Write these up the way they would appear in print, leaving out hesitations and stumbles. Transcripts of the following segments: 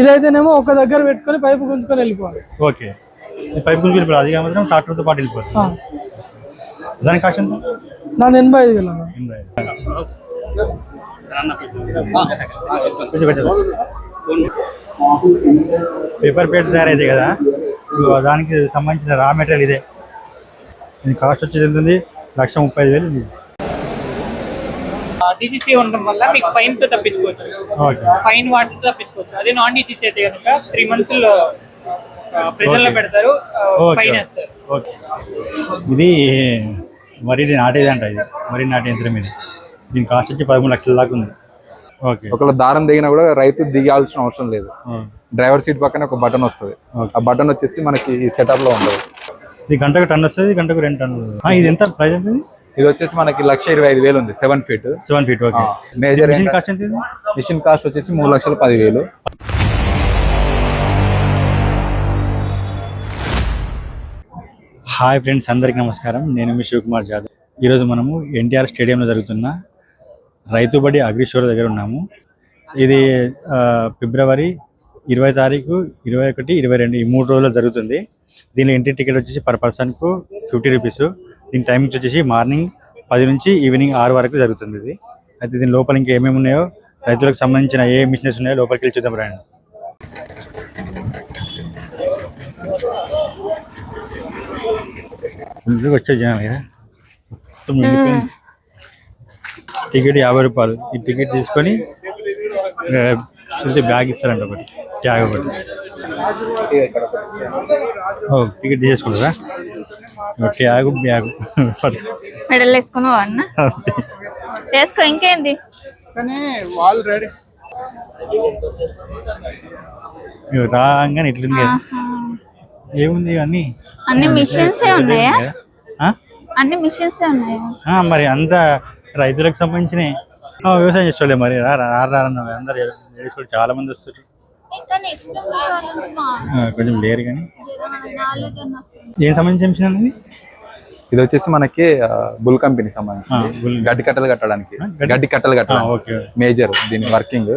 ఇదైతేనేమో ఒక దగ్గర పెట్టుకొని పైపు గుంజుకొని వెళ్ళిపోవాలి. ఓకే, పైపు గుంజుకొని వెళ్ళిపోవాలి. అది మాత్రం ట్రాక్టర్తో పాటు వెళ్ళిపోతుంది. దాని కాస్ట్ ఎంత? నాది 85,000. పేపర్ ప్లేట్ తయారైతే కదా, దానికి సంబంధించిన రా మెటీరియల్ ఇదే. దీని కాస్ట్ వచ్చేది ఎంత ఉంది? 1,35,000. డిజిసి ఉండడం వల్ల మీకు ఫైన్ తో తప్పించుకోవచ్చు. ఫైన్ వాటితో తప్పించుకోవచ్చు. అదే నాన్ డిజిసి అయితే కనుక 3 months ప్రిజన్ లో పెడతారు, ఫైన్ వేస్తారు. ఇది వరి నాటేది అంట. ఇది వరి నాటే యంత్రం. ఇది దీని కాస్ట్ వచ్చి 13 లక్షల దాకా ఉంది. ఓకే, ఒకవేళ దారం దిగినా కూడా రైతు దిగాల్సిన అవసరం లేదు. డ్రైవర్ సీట్ పక్కన ఒక బటన్ వస్తుంది. ఆ బటన్ వచ్చేసి మనకి ఈ సెటప్ లో ఉంటుంది. ఇది గంటకు టన్ వస్తుంది, గంటకు 2 టన్నులు. ఇది ఎంత ప్రైస్ ఎంత? ఇది వచ్చేసి మనకి 1,25,000 ఉంది. 7 feet. Okay. Major mission cost ఎంత? మిషన్ కాస్ట్ వచ్చేసి 3,10,000. హాయ్ ఫ్రెండ్స్, అందరికీ నమస్కారం. నేను మీ శివకుమార్ జాదవ్. ఈరోజు మనము ఎన్టీఆర్ స్టేడియంలో జరుగుతున్న రైతు బడి అగ్రి షో దగ్గర ఉన్నాము. ఇది ఫిబ్రవరి 20 తారీఖు, 21, 22 ఈ 3 రోజుల్లో జరుగుతుంది. దీని ఎంట్రీ టికెట్ వచ్చేసి పర్ పర్సన్కు 50 రూపీస్. దీని టైమింగ్స్ వచ్చేసి మార్నింగ్ 10 నుంచి ఈవినింగ్ 6 వరకు జరుగుతుంది. ఇది అయితే దీని లోపల ఇంకా ఏమేమి ఉన్నాయో, రైతులకు సంబంధించిన ఏ మిషనరీస్ ఉన్నాయో లోపలికి వెళ్ళి చూద్దాం రండి. వచ్చే జనం టికెట్ 50 రూపాయలు. ఈ టికెట్ తీసుకొని బ్యాగ్ ఇస్తారంట, ఒకటి ట్యాగ్ ఒకటి. టికెట్ తీసుకుంటారా? ట్యాగ్ బ్యాగ్ మెడల్ వేసుకున్నావా అన్న? వేసుకో, ఇంకేంది. రాగానే ఇట్లుంది కదా. ఏముంది? అన్ని మిషన్స్ ఉన్నాయా? అన్ని మిషన్స్ ఉన్నాయా? మరి అంతా రైతులకు సంబంధించినవి. వ్యవసాయం చేసేవాళ్ళే మరి. అందరు చాలా మంది వస్తారు. కొంచెం లేరు కానీ. ఏం సంబంధించిన మిషన్ అనేది? ఇది వచ్చేసి మనకి బుల్ కంపెనీ సంబంధించి గడ్డి కట్టలు కట్టడానికి మేజర్ దీని వర్కింగ్.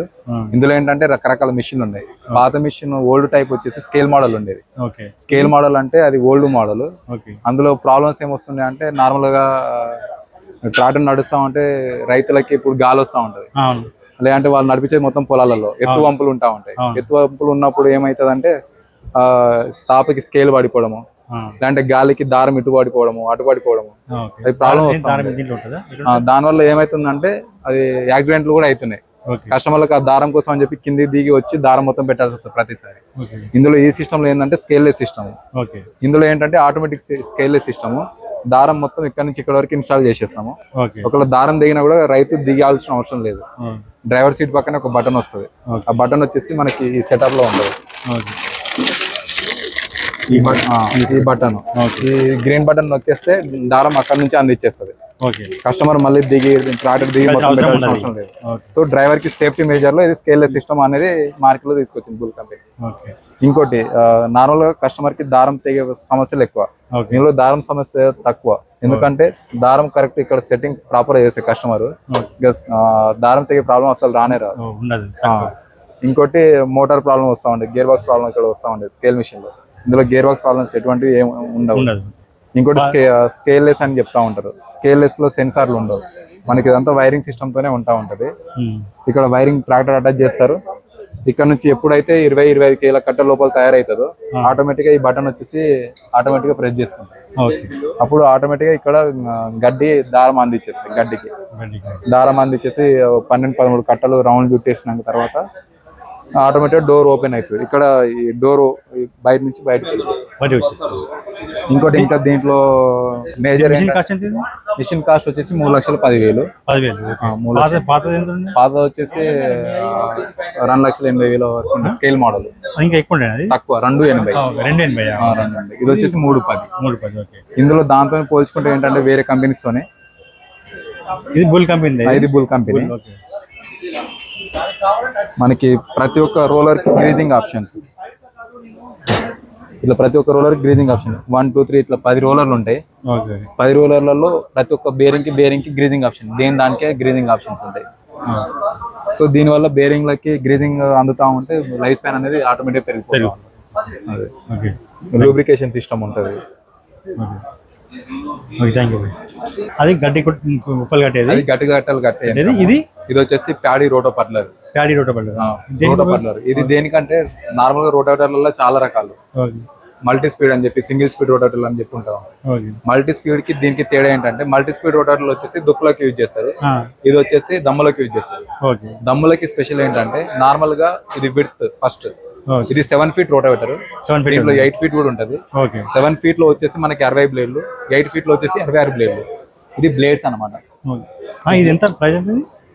ఇందులో ఏంటంటే రకరకాల మిషన్లు ఉన్నాయి. పాత మిషన్ ఓల్డ్ టైప్ వచ్చేసి స్కేల్ మోడల్ ఉండేది. స్కేల్ మోడల్ అంటే అది ఓల్డ్ మోడల్. అందులో ప్రాబ్లమ్స్ ఏమొస్తున్నాయి అంటే, నార్మల్ గా ట్రాక్టర్ నడుస్తా ఉంటే రైతులకి ఇప్పుడు గాలి వస్తూ ఉంటది. లేదంటే వాళ్ళు నడిపించేది మొత్తం పొలాలలో ఎత్తు వంపులు ఉంటా ఉంటాయి. ఎత్తు వంపులు ఉన్నప్పుడు ఏమైతుంది, తాపకి స్కేల్ పడిపోవడము, లేదంటే గాలికి దారం ఇటు పడిపోవడము, అటు పడిపోవడము, అది ప్రాబ్లం వస్తుంది. దానివల్ల ఏమైతుందంటే అది యాక్సిడెంట్లు కూడా అవుతున్నాయి. కస్టమర్లకు ఆ దారం కోసం అని చెప్పి కింది దిగి వచ్చి దారం మొత్తం పెట్టాల్సి వస్తుంది ప్రతిసారి. ఇందులో ఈ సిస్టమ్ లో ఏంటంటే స్కేల్లెస్ సిస్టమ్. ఇందులో ఏంటంటే ఆటోమేటిక్ స్కేల్లెస్ సిస్టమ్. దారం మొత్తం ఇక్కడ నుంచి ఇక్కడ వరకు ఇన్స్టాల్ చేసేస్తాము. ఒకవేళ దారం దిగినా కూడా రైతు దిగాల్సిన అవసరం లేదు. డ్రైవర్ సీట్ పక్కన ఒక బటన్ వస్తుంది. ఆ బటన్ వచ్చేసి మనకి ఈ సెటప్ లో ఉంటుంది. ఈ బటన్, ఈ గ్రీన్ బటన్ నొక్కేస్తే దారం అక్కడ నుంచి అందించేస్తుంది. కస్టమర్ మళ్ళీ ట్రాక్టర్ దిగి అవసరం లేదు. సో డ్రైవర్ కి సేఫ్టీ మేజర్ లో ఇది స్కేల్లెస్ సిస్టమ్ అనేది మార్కెట్ లో తీసుకొచ్చింది బుల్ కంపెనీ. ఇంకోటి, నార్మల్ గా కస్టమర్ కి దారం తెగే సమస్యలు ఎక్కువ, ఇందులో దారం సమస్య తక్కువ. ఎందుకంటే దారం కరెక్ట్ ఇక్కడ సెట్టింగ్ ప్రాపర్ చేసే కస్టమర్ దారం తెగే ప్రాబ్లం అసలు రానే రాదు. ఇంకోటి, మోటార్ ప్రాబ్లం వస్తా ఉండేది, గేర్ బాక్స్ ప్రాబ్లం ఇక్కడ వస్తా ఉండేది స్కేల్ మిషన్ లో. ఇందులో గేర్ బాక్స్ ప్రాబ్లమ్స్ ఎటువంటివి ఏమి ఉండవు. ఇంకోటి స్కేల్లెస్ అని చెప్తా ఉంటారు. స్కేల్లెస్ లో సెన్సార్లు ఉండవు. మనకి ఇదంతా వైరింగ్ సిస్టమ్ తోనే ఉంటా ఉంటది. ఇక్కడ వైరింగ్ ట్రాక్టర్ అటాచ్ చేస్తారు. ఇక్కడ నుంచి ఎప్పుడైతే 20-25 కేల కట్ట లోపల తయారైతుందో ఆటోమేటిక్ గా ఈ బటన్ వచ్చేసి ఆటోమేటిక్ గా ప్రెస్ చేసుకుంటాం. అప్పుడు ఆటోమేటిక్ గా ఇక్కడ గడ్డి దారం అందించేస్తాయి. గడ్డికి దారం అందించేసి 12-13 కట్టలు రౌండ్ చుట్టేసినాక తర్వాత ఆటోమేటిక్ డోర్ ఓపెన్ అవుతుంది. ఇక్కడ ఈ డోర్ బయట నుంచి బయటకు. ఇంకోటి, ఇంకా దీంట్లో మేజర్ మిషన్ కాస్ట్ వచ్చేసి 3,10,000. పాత వచ్చేసి 2,80,000 వరకు స్కేల్ మోడల్. ఇంకా ఎక్కువ తక్కువ 2,80. ఇది వచ్చేసి 3,10. ఇందులో దాంతో పోల్చుకుంటే ఏంటంటే వేరే కంపెనీస్ తోనే ఇది బుల్ కంపెనీ. మనకి ప్రతి ఒక్క రోలర్ కి గ్రీజింగ్ ఆప్షన్స్, ఇట్లా ప్రతి ఒక్క రోలర్ గ్రీజింగ్ ఆప్షన్ 1, 2, 3 ఇట్లా 10 రోలర్లు ఉంటాయి. 10 రోలర్లలో ప్రతి ఒక్క బేరింగ్ కి గ్రీజింగ్ ఆప్షన్, దానికే గ్రీజింగ్ ఆప్షన్స్ ఉంటాయి. సో దీనివల్ల బేరింగ్లకి గ్రీజింగ్ అందుతా ఉంటే లైఫ్ స్పాన్ అనేది ఆటోమేటిక్ పెరిగిపోతుంది. అదే ఓకే లూబ్రికేషన్ సిస్టమ్ ఉంటుంది. Okay thank you. అది గడ్డి ఉప్పలు కట్టేది, అది గట్టి గట్టలు కట్టేది. ఇది వచ్చేసి ప్యాడీ రోటో పట్లర్. ప్యాడీ రోటో పట్లర్. రోటో పట్లర్ ఇది దేనికంటే నార్మల్ గా రోటోవేటర్లలో చాలా రకాలు, మల్టీ స్పీడ్ అని చెప్పి సింగిల్ స్పీడ్ రోటోవేటర్లు అని చెప్పి ఉంటాం. మల్టీ స్పీడ్ కి దీనికి తేడా ఏంటంటే మల్టీ స్పీడ్ రోటోవేటర్లు వచ్చేసి దుక్కులకి యూజ్ చేస్తారు, ఇది వచ్చేసి దమ్ములకి యూజ్ చేస్తారు. దమ్ములకి స్పెషల్ ఏంటంటే నార్మల్ గా ఇది విడ్త్ ఫస్ట్, ఇది 7 feet రోటోవేటర్, 7 feet 8 feet కూడా ఉంటది. 7 feet లో వచ్చేసి మనకి 60 బ్లేడ్లు, 8 feet లో వచ్చేసి 26 బ్లేడ్లు. ఇది బ్లేడ్స్ అనమాట. ఇది ఎంత ప్రైస్?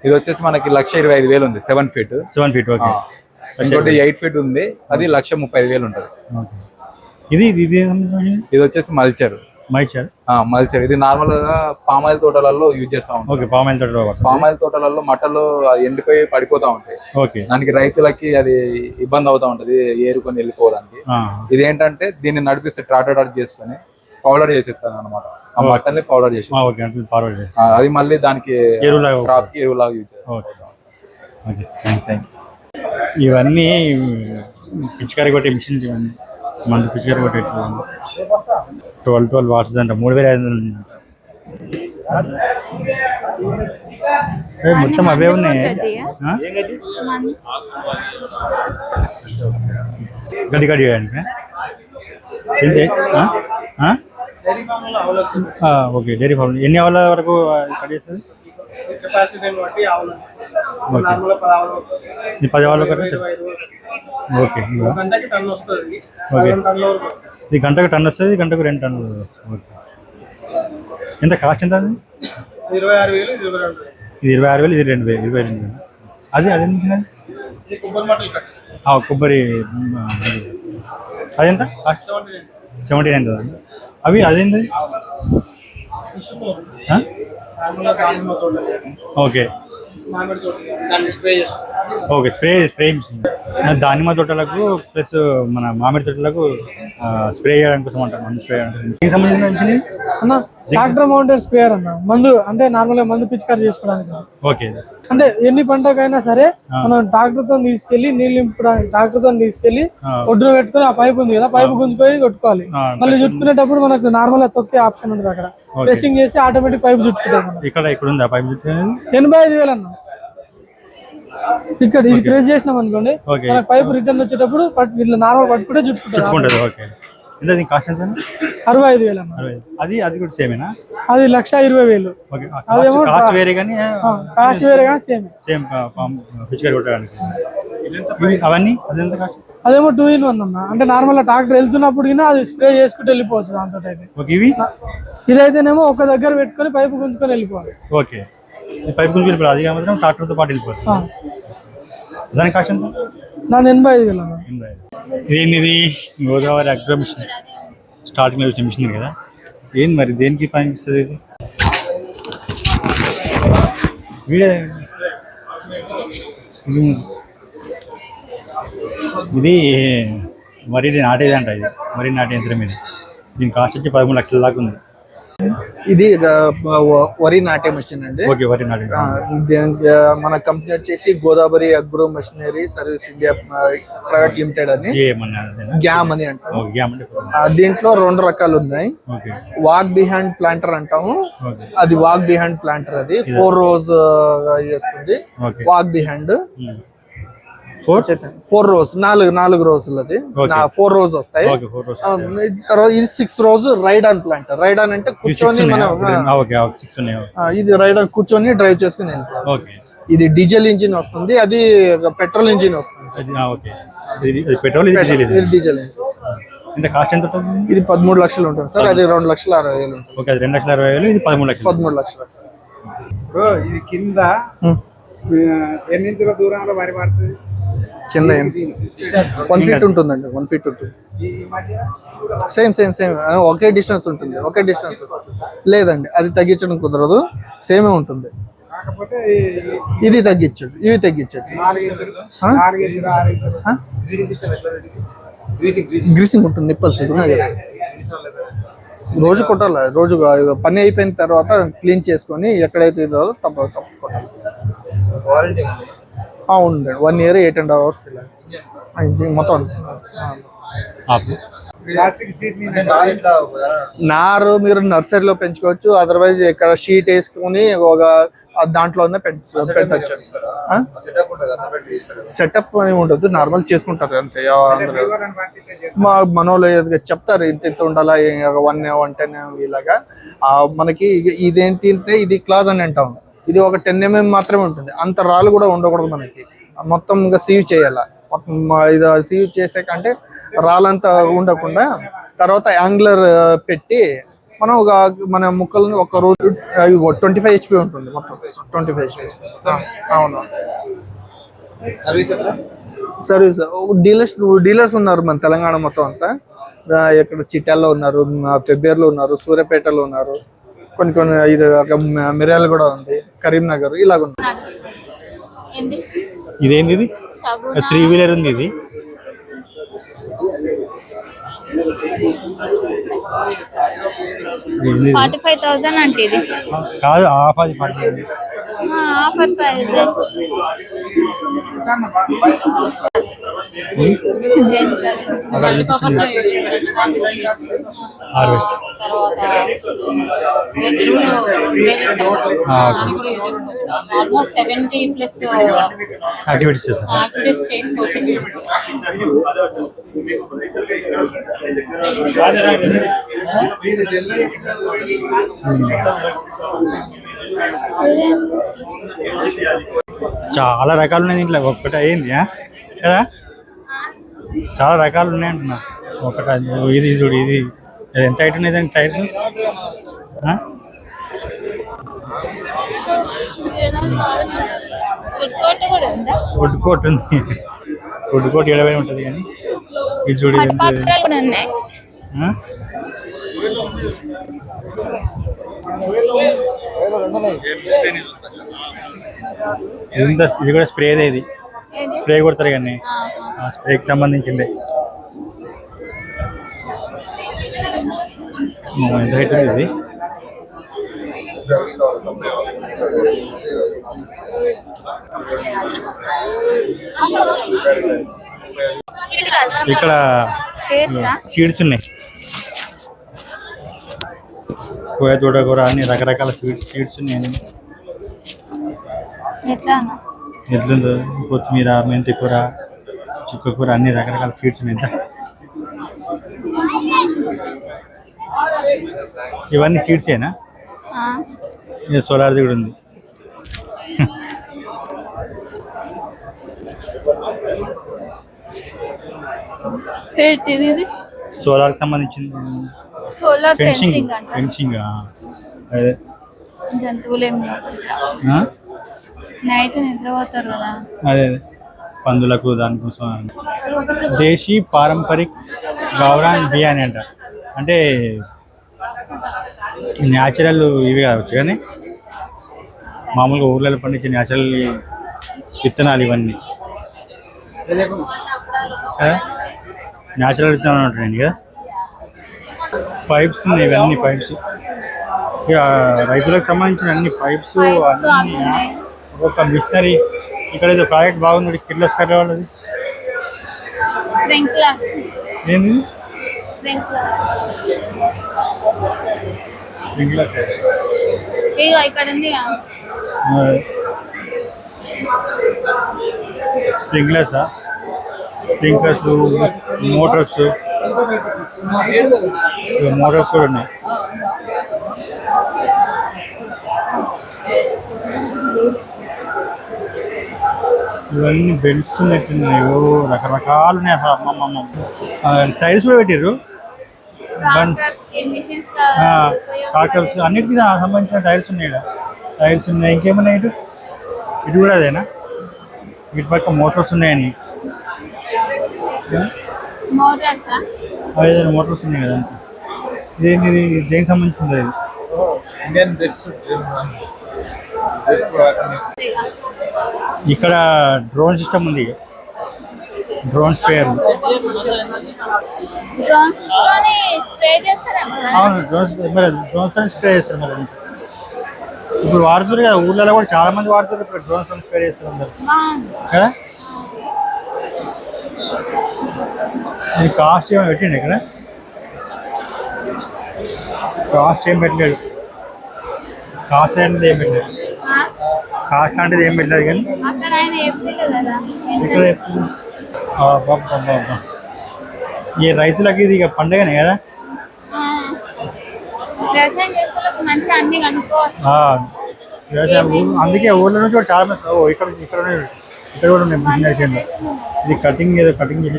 ఇది వచ్చేసి మనకి 1,25,000 ఉంది 7 feet. ఇంకోటి 8 feet ఉంది, అది 1,35,000 ఉంటది. ఇది వచ్చేసి మల్చర్. ఇది నార్మల్ గా పామాయిల్ తోటలలో యూజ్ చేస్తా ఉంటాం. పామాయిల్ తోటలలో మట్టలు ఎండిపోయి పడిపోతా ఉంటాయి, దానికి రైతులకి అది ఇబ్బంది అవుతా ఉంటది ఏరుకొని వెళ్ళిపోవడానికి. ఇది ఏంటంటే దీన్ని నడిపిస్తే ట్రాక్టర్ చేసుకొని పౌడర్ చేసేస్తాను అనమాట. ఆ మట్టల్ని పౌడర్ చేసేస్తాను, అది మళ్ళీ దానికి ఎరువులాగా యూజ్ చేస్తాం. ఇవన్నీ పిచికారి కొట్టే మిషన్, మందు పిచికారి కొట్టే 12 వాట్స్ అంట, 3,500 మొత్తం అవే ఉన్నాయి. గడ్డి గడ్డి ఓకే. డైరీ ఫార్మ్ ఎన్ని ఆవుల వరకు కట్ చేస్తుంది? 10 ఆవుల వరకు. ఓకే. ఇది గంటకు టన్ వస్తుంది, గంటకు 2 టన్నులు. ఓకే. ఎంత కాస్ట్ ఎంత? ఇది 26,000, ఇది 22,000. అది కొబ్బరి అదెంత? 79,000. అవి అదేంటి? Okay okay. స్ప్రే మిషన్ దానిమ్మ తోటలకు ప్లస్ మన మామిడి తోటలకు స్ప్రే చేయడానికి కోసం అంటారు. మందు స్ప్రే దీనికి సంబంధించిన మిషన్ అన్న ట్రాక్టర్ మౌంటెడ్ స్ప్రేయర్ అన్న. మందు అంటే నార్మల్ గా మందు పిచికారి చేసుకోవడానికి. ఓకే. అంటే ఎన్ని పంటకైనా సరే మనం ట్రాక్టర్ తో తీసుకెళ్లి నీళ్ళు నింపడానికి, ట్రాక్టర్ తో తీసుకెళ్లి ఒడ్డున పెట్టుకుని ఆ పైపు ఉంది కదా, పైపు గుంజుకొని కొట్టుకోవాలి. మళ్ళీ చుట్టుకునేటప్పుడు మనకు నార్మల్ గా తొక్కే ఆప్షన్ ఉంటుంది అక్కడ, ప్రెసింగ్ చేసి ఆటోమేటిక్ పైపు చుట్టుకుంటాం. ఇక్కడ ఉంది ఆ పైపు చుట్టుకునేది. 85,000 అన్న. ఇక్కడ ఇది ప్రెస్ చేసినాం అనుకోండి, మనకు పైపు రిటర్న్ వచ్చేటప్పుడు ఇట్లా నార్మల్ పట్టుకుంటే చుట్టుకుంటుంది. 65,000 అన్న. అది కూడా సేమేనా? అది 1,20,000. అదేమో కాస్ట్ వేరే కానీ సేమ్ పిచికారి కొట్టడానికి. అవన్నీ అదేమో 2-in-1 అన్న. అంటే నార్మల్ ట్రాక్టర్ వెళ్తున్నప్పుడు అది స్ప్రే చేసుకుంటూ వెళ్ళిపోవచ్చు దాంతో. ఇదైతేనేమో ఒక దగ్గర పెట్టుకొని పైపు గుంజుకొని వెళ్ళిపోవాలి. ఓకే. పైపు గుంజుకొని అది మాత్రం ట్రాక్టర్ తో పాటు వెళ్ళిపోతుంది. దాని కాస్ట్ ఎంత? 85,000 అన్న. ఇది గోదావరి అగ్రో మిషన్ స్టార్టింగ్ లో వచ్చిన మిషన్ కదా, ఏంది మరి దేనికి పనిస్తుంది ఇది? ఇది వరి నాటేది అంట. ఇది వరి నాటే యంత్రం. ఇది దీని కాస్ట్ వచ్చి 13 లక్షల దాకా ఉంది. ఇది వరి నాటే మెషిన్ అండి. ఓకే. వరి నాటే మన కంపెనీ వచ్చేసి Godavari agro machinery service India private limited అని, గ్యామ్ అని అంటాం. దీంట్లో 2 రకాలు ఉన్నాయి. వాక్ బిహైండ్ ప్లాంటర్ అంటాము, అది వాక్ బిహైండ్ ప్లాంటర్. అది 4 rows చేస్తుంది. వాక్ బిహైండ్ 4 rows, 4 రోజులు. అది 4 rows వస్తాయి. తర్వాత ఇది 6 rows ride on planter. Ride on అంటే కూర్చొని ఇది రైడ్ ఆన్ కూర్చొని డ్రైవ్ చేసుకుని వెళ్ళిపోవాలి. ఇది డీజిల్ ఇంజిన్ వస్తుంది, అది పెట్రోల్ ఇంజిన్ వస్తుంది. Diesel engine. ఇది 13 లక్షలు ఉంటుంది సార్. అది 2,60,000 ఉంటుంది. 2,60,000. ఇది 13 లక్షలు సార్. ఇది కింద ఎన్ని ఇంచుల దూరంలో వరి పడుతుంది? కింద 1 feet ఉంటుందండి. 1 feet ఉంటుంది. సేమ్ ఒకే డిస్టెన్స్ ఉంటుంది. ఒకే డిస్టెన్స్ లేదండి, అది తగ్గించడం కుదరదు, సేమే ఉంటుంది. ఇది తగ్గించచ్చు, ఇవి తగ్గించచ్చు. గ్రీసింగ్ ఉంటుంది, నిప్పల్స్ ఉన్నాయి కదా. రోజు కొట్టాలి. రోజు పని అయిపోయిన తర్వాత క్లీన్ చేసుకొని ఎక్కడైతే ఇదో తప్ప కొట్టాలి. ఉందండి 1 year 8.5 hours ఇలా ఇంజిన్ మొత్తం ప్లాస్టిక్ సీట్ నారు మీరు నర్సరీలో పెంచుకోవచ్చు, అదర్వైజ్ ఇక్కడ షీట్ వేసుకుని ఒక దాంట్లోనే పెట్టచ్చు. సెటప్ అని ఉండదు, నార్మల్ చేసుకుంటారు అంతే. మనోళ్ళు చెప్తారు ఇంత ఇంత ఉండాలా 110 ఇలాగా. మనకి ఇదేంటి అంటే ఇది క్లాజ్ అని అంటాం, ఇది ఒక 10 mm మాత్రమే ఉంటుంది, అంత రాళ్ళు కూడా ఉండకూడదు మనకి. మొత్తం ఇంకా సీవ్ చేయాల, ఇది సీవ్ చేసే కంటే రాళ్ళంతా ఉండకుండా తర్వాత యాంగ్లర్ పెట్టి మనం మన ముక్కలను ఒక రోజు 25 HP ఉంటుంది మొత్తం 25 HP. అవును సర్వీస్ డీలర్స్ ఉన్నారు మన తెలంగాణ మొత్తం అంతా. ఇక్కడ చిట్యాల్లో ఉన్నారు, పెబ్బేర్లో ఉన్నారు, సూర్యాపేటలో ఉన్నారు, కొన్ని ఇది మిర్యాల కూడా ఉంది, కరీంనగర్ ఇలాగ ఉంది. ఇదేంది? ఇది 3-wheeler ఉంది. ఇది $45,000 అంటే ఇది కాదు, ఆఫ్ అది ఆఫర్ ప్రైస్. ఆల్మోస్ట్ 70+ యాక్టివిటీస్ చేస్తారు. చేసుకోవచ్చు. చాలా రకాలు ఉన్నాయి దీంట్లో, ఒక్కటి అయింది కదా, చాలా రకాలు ఉన్నాయి అంటున్నా. ఒకటి ఇది చూడు, ఇది ఎంత హైట్ ఉన్నాయి దానికి టైర్స్. ఫుడ్ కోర్ట్ ఉంది, ఫుడ్ కోర్ట్ 70 ఉంటుంది కానీ ఇది చూడు ఇది కూడా స్ప్రేదే, ఇది స్ప్రే కొడతారు కానీ స్ప్రేకి సంబంధించిందే. ఎంత హైట్ ఇది? ఇక్కడ సీడ్స్ ఉన్నాయి, కూర తోటకూర అన్ని రకరకాల సీడ్స్ ఉన్నాయి. ఎట్లుందో కొత్తిమీర, మెంతి కూర, చుక్క కూర, అన్ని రకరకాల సీడ్స్ ఉన్నాయి. ఇవన్నీ సీడ్సేనా? సోలార్ది కూడా ఉంది. సోలార్ సంబంధించింది, ఫెన్సింగ్. అదే జంతువులు నైట్ నిద్రపోతారు కదా, అదే పందులకు దానికోసం. దేశీ పారంపరిక్ గౌరాన్ బియాని అంట, అంటే న్యాచురల్ ఇవి కావచ్చు కానీ మామూలుగా ఊర్లలో పండించే న్యాచురల్ విత్తనాలు ఇవన్నీ. న్యాచురల్ విత్తనాలు ఉంటాయండి కదా. పైప్స్ ఉన్నాయి, ఇవన్నీ పైప్స్, ఇక రైతులకు సంబంధించిన అన్ని పైప్స్ అన్ని. ఒక్కొక్క మిషనరీ. ఇక్కడ ఏదో ప్రాజెక్ట్ బాగుంది కిర్లోస్కర్ వాళ్ళది. ఏంది? స్ప్రింక్లర్స్, మోటార్స్ కూడా ఉన్నాయి. ఇవన్నీ బెల్ట్స్ ఉన్నట్టున్నాయి, రకరకాలు ఉన్నాయి. అసలు అమ్మమ్మ టైల్స్ కూడా పెట్టారు, ట్రాక్టర్స్ అన్నిటికీ సంబంధించిన టైల్స్ ఉన్నాయి. టైల్స్ ఉన్నాయి, ఇంకేమున్నాయి? ఇటు కూడా అదేనా? ఇటు పక్క మోటార్స్ ఉన్నాయని, అదే మోటార్స్ ఉన్నాయి కదా. ఇదేంటి? దేనికి సంబంధించింది? ఇక్కడ డ్రోన్ సిస్టమ్ ఉంది, డ్రోన్ స్ప్రేయర్. అవును, డ్రోన్స్ స్ప్రే చేస్తారు. మరి ఇప్పుడు వాడుతున్నారు కదా, ఊళ్ళలో కూడా చాలా మంది వాడుతున్నారు ఇప్పుడు డ్రోన్స్ స్ప్రే చేస్తారు అందరు కదా. ఇది కాస్ట్ ఏమైనా పెట్టిండి ఇక్కడ? కాస్ట్ ఏం పెట్టలేదు. కాస్ట్ అనేది ఏం పెట్టలేదు. కాస్ట్ అనేది ఏం పెట్టలేదు కానీ ఇక్కడ ఈ రైతులకి ఇది ఇక పండుగనే కదా. అందుకే ఊళ్ళో నుంచి కూడా చాలా మంది ఇక్కడ ఇక్కడ ఇక్కడ కూడా ఉన్నాయి బిజినెస్ ఏంటో. ఇది కటింగ్ ఏదో కటింగ్ చేసి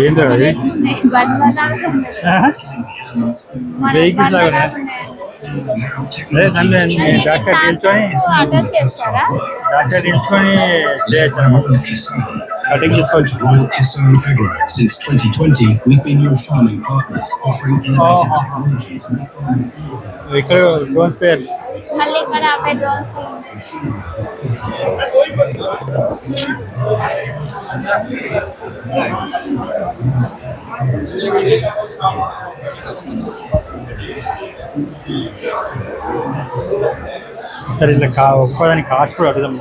ఏంటో అది వెహికల్స్ లాగా ఉన్నాయి. అదే దాన్ని బ్యాక్ సైడ్ నిల్చొని చేయొచ్చు అన్నమాట. కటింగ్ చేసుకోవచ్చు. Since 2020, we've been your farming partners, offering innovative technologies. ఇక్కడ డ్రోన్స్ పేరు మళ్ళీ ఇక్కడ ఆపే డ్రోన్స్ సరే ఇట్లా ఒక్కదానికి కాస్ట్ కూడా అడుగుదాం.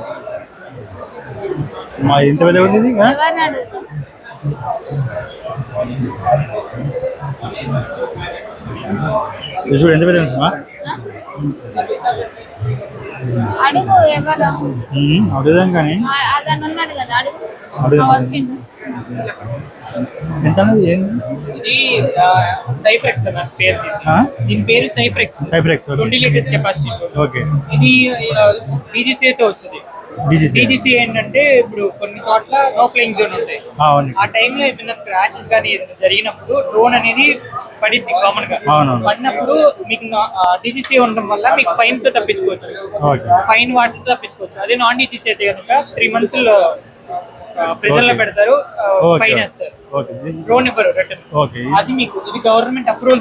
మా ఎంత పెద్ద ఉంది ఇది? ఎవరిని అడుగుతాం? చూడు ఎంత పెద్ద ఉంటుందా? అడుగు ఎవరు అడుగుదాం కానీ అతను ఉన్నాడు కదా అడుగు. అడుగుదాం. వచ్చిండు. ఎంత అనేది ఏంది? ఇది సైఫ్రెక్స్ అన్న పేరు. దీని పేరు సైఫ్రెక్స్. 20 లీటర్స్ కెపాసిటీ. ఓకే. ఇది డీజీసీ అయితే వస్తుంది. డీజీసీ ఏంటంటే ఇప్పుడు కొన్ని చోట్ల నో ఫ్లైయింగ్ జోన్ ఉంటాయి. ఆ టైంలో ఏదైనా క్రాషెస్ కానీ ఏదైనా జరిగినప్పుడు డ్రోన్ అనేది పడిద్ది కామన్ గా. పడినప్పుడు మీకు డీజీసీ ఉండడం వల్ల మీకు ఫైన్ తో తప్పించుకోవచ్చు. ఫైన్ వాటితో తప్పించుకోవచ్చు. అదే నాన్ డీజీసీ అయితే కనుక 3 months ప్రిజన్ లో పెడతారు, ఫైన్ వేస్తారు, డ్రోన్ ఇవ్వరు రిటర్న్. అది మీకు ఇది గవర్నమెంట్ అప్రూవల్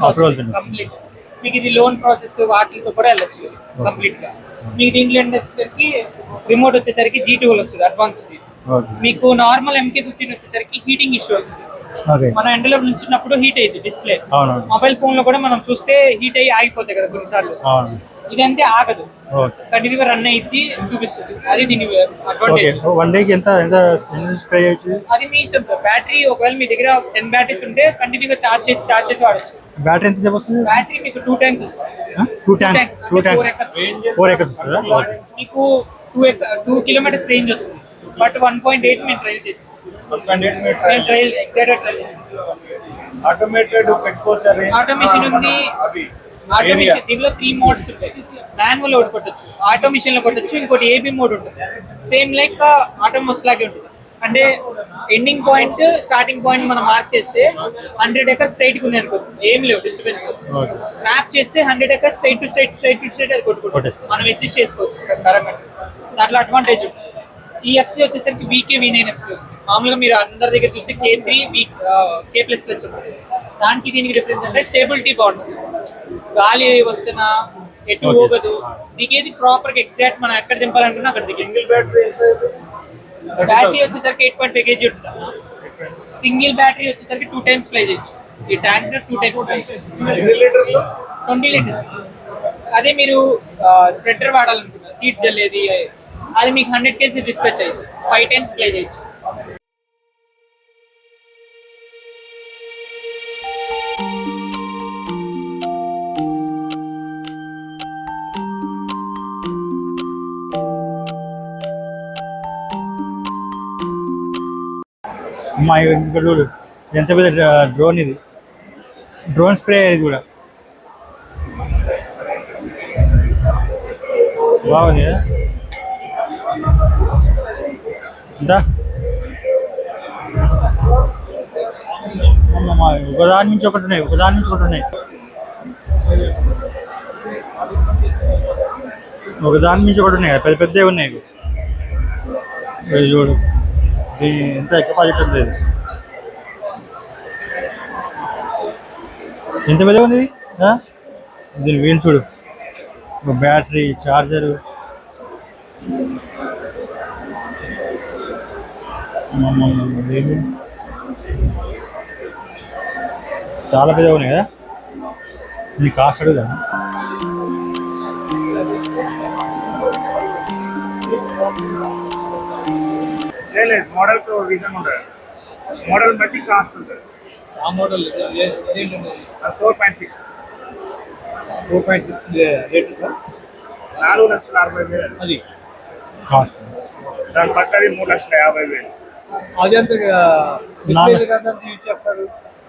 కంప్లీట్. మీకు ఇది లోన్ ప్రాసెస్ వాటితో కూడా వెళ్ళచ్చు కంప్లీట్ గా. మీకు దీంట్లో వచ్చేసరికి రిమోట్ వచ్చేసరికి G12 వస్తుంది అడ్వాన్స్. మీకు నార్మల్ MK15 వచ్చేసరికి హీటింగ్ ఇష్యూ వస్తుంది. మన ఎండలో నుంచినప్పుడు హీట్ అయ్యింది డిస్ప్లే. మొబైల్ ఫోన్ లో కూడా మనం చూస్తే హీట్ అయ్యి ఆగిపోతాయి కదా కొన్నిసార్లు. ఇదంటే ఆగదు, కంటిన్యూగా రన్ అయ్యి చూపిస్తుంది. అది దీని అడ్వాంటేజ్. అది మీ ఇష్టం సార్. బ్యాటరీ ఒకవేళ మీ దగ్గర 10 బ్యాటరీస్ ఉంటే కంటిన్యూగా చార్జ్ చేసి వాడచ్చు. బ్యాటరీ ఎంత సేపు వస్తుంది? బ్యాటరీ మీకు 2 times వస్తుంది. 2 times 4 acres మీకు 2 kilometers రేంజ్ వస్తుంది. బట్ 1.8 మేము ట్రైల్ చేసాం. ఆటోమేటెడ్ పెట్టుకోవచ్చు. ఆటోమేషన్ ఉంది. ఆటోమేషన్ దీనిలో 3 మోడ్స్ ఉంటాయి. మాన్యువల్ ఒకటి కొట్టచ్చు, ఆటోమేషన్ లో కొట్టచ్చు, ఇంకోటి AB మోడ్ ఉంటుంది. సేమ్ లైక్ ఆటోమోస్ లాగే ఉంటుంది. అంటే ఎండింగ్ పాయింట్ స్టార్టింగ్ పాయింట్ మనం మార్క్ చేస్తే 100 acres స్ట్రైట్ గా ఉంది అనుకోండి, ఏం లేవు డిస్టర్బెన్స్. మ్యాప్ చేస్తే 100 acres స్ట్రైట్ టు స్ట్రైట్ అది కొట్టుకుంటుంది. మనం అడ్జస్ట్ చేసుకోవచ్చు కరెక్ట్. దాంట్లో అడ్వాంటేజ్ ఉంటుంది. ఈ FC వచ్చేసరికి VK-V9 FC వస్తుంది. మామూలుగా మీరు అందరి దగ్గర చూస్తే K3 K++ ఉంటుంది. దానికి దీనికి డిఫరెన్స్ అంటే స్టేబిలిటీ బాగుంటుంది. గాలి వస్తున్నా ఎటు పోగదు, దిగేది ప్రాపర్ గా ఎగ్జాక్ట్ మనం ఎక్కడ దింపాలనుకున్నా అక్కడ దిగే. బ్యాటరీ వచ్చేసరికి 8.5 kg ఉంటుంది. సింగిల్ బ్యాటరీ వచ్చేసరికి 2 times ఫ్లై చేయొచ్చు. ఈ ట్యాంక్ 2 times ఫ్లై. 20 లీటర్స్. అదే మీరు స్ప్రెడర్ వాడాలనుకున్నా సీట్ జల్లేది అది మీకు 100 kg డిస్పాచ్ అయ్యింది. 5 times ఫ్లై చేయొచ్చు. మా ఇక్కడ ఎంత పెద్ద డ్రోన్ ఇది, డ్రోన్ స్ప్రే ఇది కూడా బాగుంది కదా. ఎంత ఒకదాని నుంచి ఒకటి ఉన్నాయి, ఒకదాని నుంచి ఒకటి ఉన్నాయి, ఒకదాని నుంచి ఒకటి ఉన్నాయి, పెద్ద పెద్దవి ఉన్నాయి. చూడు ఎంత కెపాసిటీ ఉంది, ఎంత పెద్ద ఉంది దీని వీల్ చూడు, బ్యాటరీ చార్జరు, చాలా పెద్దగా ఉన్నాయి కదా. ఇది కాస్ట్ అడుగుదా? లేదు మోడల్ విజన్ ఉంటుంది, మోడల్ బట్టి కాస్ట్ ఉంటుంది. ఆ మోడల్ 4.6 రేట్ సార్, 4,60,000 అది కాస్ట్ దాని పక్కది 3,50,000. అది ఎంత యూజ్ చేస్తారు?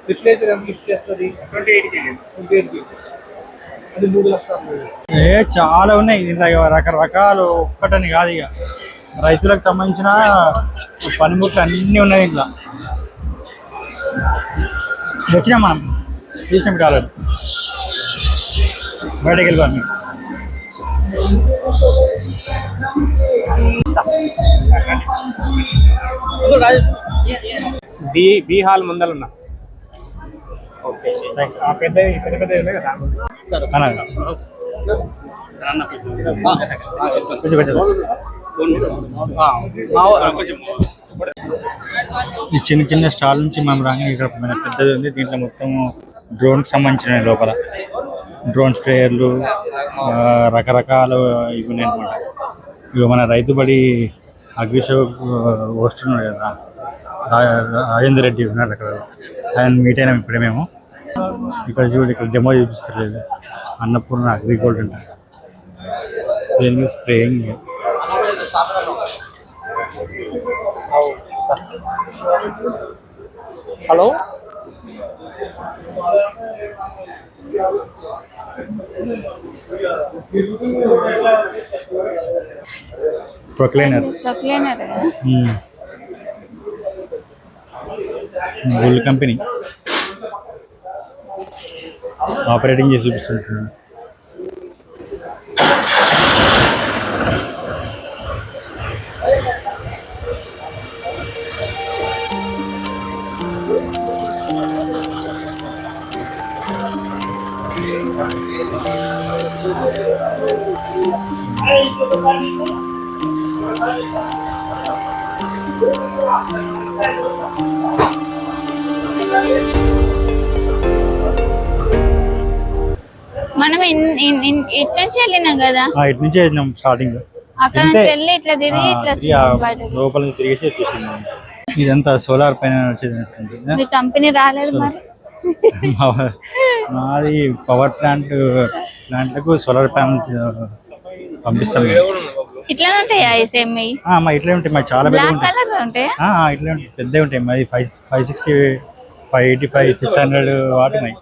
రిప్లేసర్ ఎంత లిఫ్ట్ చేస్తుంది? 28 kgs. అది 3,60,000. చాలా ఉన్నాయి ఇంత రకరకాలు, ఒక్కటని కాదు ఇక రైతులకు సంబంధించిన పనిముట్లు అన్నీ ఉన్నాయి ఇట్లా. వచ్చినాం మనం తీసినాం కాలేదు, బయటకు వెళ్ళిపోయాం. బి హాల్ ముందలున్నా. Okay thanks. పెద్ద పెద్ద ఉన్నాయి కదా ఈ చిన్న చిన్న స్టాల్ నుంచి మనం రాగానే ఇక్కడ పెద్దది ఉంది. దీంట్లో మొత్తం డ్రోన్కి సంబంధించిన లోపల డ్రోన్ స్ప్రేయర్లు రకరకాలు ఇవి ఉన్నాయి అనమాట. ఇవి మన రైతుబడి అగ్రిషో వస్తున్నాడు కదా రాజేందర్ రెడ్డి ఉన్నారు అక్కడ, ఆయన మీట్ అయినాం ఇప్పుడే మేము. ఇక్కడ చూడు, ఇక్కడ డెమో చూపిస్తారు అన్నపూర్ణ అగ్రిగోల్డ్ అంటే దేని మీద spraying. Hello proclainer gold company operating చేసి చూపిస్తుంది. మనం ఇటు నుంచి వెళ్ళినాం కదా, ఇటు నుంచి వెళ్ళినాం స్టార్టింగ్. అక్కడ నుంచి వెళ్ళి ఇట్లా తిరిగి ఇట్లా లోపల నుంచి తిరిగేసి వచ్చేసినాం. ఇదంతా సోలార్ పైన వచ్చేది. మీ కంపెనీ రాలేదు మరి? మాది పవర్ ప్లాంట్లకు సోలార్ ప్యానల్ పంపిస్తాం. ఇట్లానే ఉంటాయా సేమ్? ఇట్లే ఉంటాయి మాది, చాలా బ్లాక్ కలర్ ఉంటాయా? ఇట్లే ఉంటాయి, పెద్దవి ఉంటాయి. మాది 560, 585, 600 వాట్ ఉన్నాయి.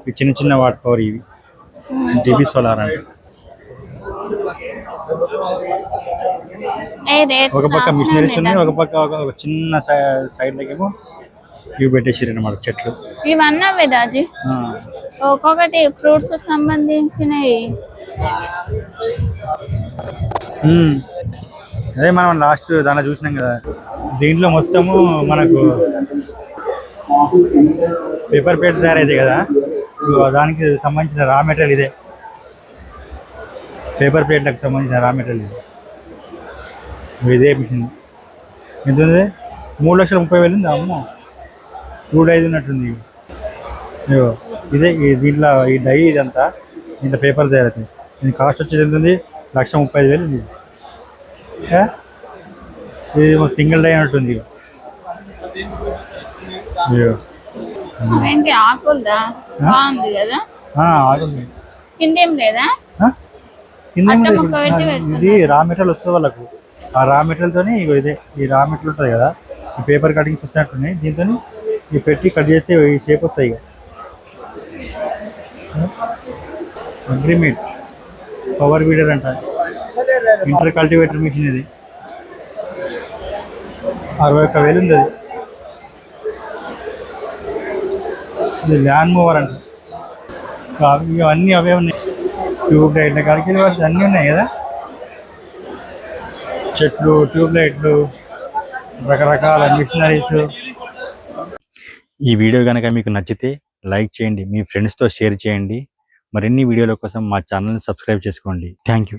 ఇవి చిన్న చిన్న వాట్ పవర్, ఇవి జీబీ సోలార్ అంటే. ఒక పక్క మిషనరీస్ ఉన్నాయి, ఒక పక్క ఒక చిన్న సైడ్ లకేమో ఇవి పెట్టేసారు అన్నమాట చెట్లు. ఇవన్నీ అవే దాజీ, ఒక్కొక్కటి ఫ్రూట్స్ సంబంధించినవి. అదే మనం లాస్ట్ దాంట్లో చూసినాం కదా, దీంట్లో మొత్తము మనకు పేపర్ ప్లేట్ తయారైతే కదా, దానికి సంబంధించిన రా మెటీరియల్ ఇదే. పేపర్ ప్లేట్లకు సంబంధించిన రా మెటీరియల్ ఇదే మిషన్. ఎంత ఉంది? 3,30,000 ఉంది. అమ్మో, 2,500 ఉన్నట్టుంది. ఇదే దీంట్లో ఈ డై ఇదంతా దీంట్లో పేపర్ తయారవుతుంది. దీని కాస్ట్ వచ్చేది ఎంత ఉంది? 1,35,000 ఉంది. ఇది సింగిల్ డై అన్నట్టుంది. ఆకులదా బాగుంది కదా, ఆగుంది. కింద ఏం లేదా? ఇది రా మెటీరియల్ వస్తుంది వాళ్ళకు. ఆ రా మెటీరియల్తోనే ఇదే ఈ రా మెటీరియల్ ఉంటుంది కదా, ఈ పేపర్ కటింగ్స్ వస్తున్నట్టున్నాయి. దీంతో ఇవి పెట్టి కట్ చేసి ఈ షేప్ వస్తాయి. అగ్రిమేట్ పవర్ వీడర్ అంట, ఇంటర్ కల్టివేటర్ మిషన్. ఇది 61,000 ఉంది. ఇది ల్యాండ్ మూవర్ అంట. ఇవన్నీ అవే ఉన్నాయి. ట్యూబ్ లైట్ల కాడికి అన్నీ ఉన్నాయి కదా, చెట్లు, ట్యూబ్ లైట్లు, రకరకాల మిషనరీస్. ఈ వీడియో కనుక మీకు నచ్చితే లైక్ చేయండి, మీ ఫ్రెండ్స్తో షేర్ చేయండి. మరిన్ని వీడియోల కోసం మా ఛానల్ని సబ్స్క్రైబ్ చేసుకోండి. Thank you.